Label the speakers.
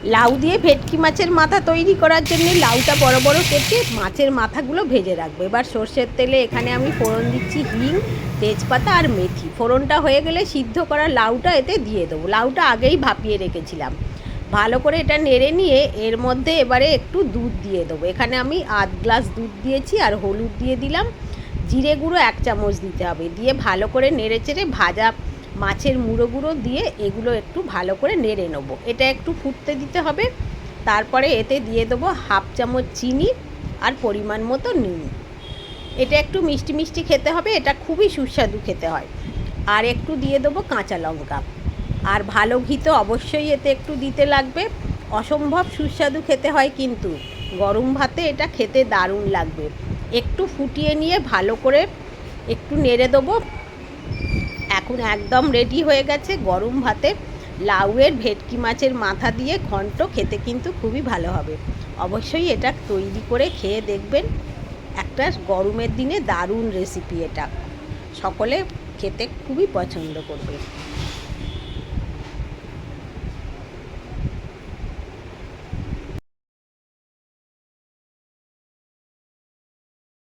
Speaker 1: লাউ দিয়ে ভেটকি মাছের মাথা তৈরি করার জন্য লাউটা বড় বড় কেটে মাছের মাথাগুলো ভেজে রাখবে। এবার সর্ষের তেলে এখানে আমি ফোড়ন দিচ্ছি হিং, তেজপাতা আর মেথি। ফোড়নটা হয়ে গেলে সিদ্ধ করা লাউটা এতে দিয়ে দেবো। লাউটা আগেই ভাপিয়ে রেখেছিলাম। ভালো করে এটা নেড়ে নিয়ে এর মধ্যে এবারে একটু দুধ দিয়ে দেবো। এখানে আমি আধ গ্লাস দুধ দিয়েছি আর হলুদ দিয়ে দিলাম। জিরে গুঁড়ো 1 চামচ দিতে হবে। দিয়ে ভালো করে নেড়ে চেড়ে ভাজা মাছের মুড়োগুলো দিয়ে এগুলো একটু ভালো করে নেড়ে নেবো। এটা একটু ফুটতে দিতে হবে। তারপরে এতে দিয়ে দেবো 1/2 চামচ চিনি আর পরিমাণ মতো নুন। এটা একটু মিষ্টি মিষ্টি খেতে হবে, এটা খুবই সুস্বাদু খেতে হয়। আর একটু দিয়ে দেবো কাঁচা লঙ্কা। আর ভালো ঘি তো অবশ্যই এতে একটু দিতে লাগবে। অসম্ভব সুস্বাদু খেতে হয়, কিন্তু গরম ভাতে এটা খেতে দারুণ লাগবে। একটু ফুটিয়ে নিয়ে ভালো করে একটু নেড়ে দেবো। এখন একদম রেডি হয়ে গেছে গরম ভাতে লাউয়ের ভেটকি মাছের মাথা দিয়ে ঘন্ট। খেতে কিন্তু খুবই ভালো হবে। অবশ্যই এটা তৈরি করে খেয়ে দেখবেন। একটা গরমের দিনে দারুণ রেসিপি এটা। সকলে খেতে খুবই পছন্দ করবে।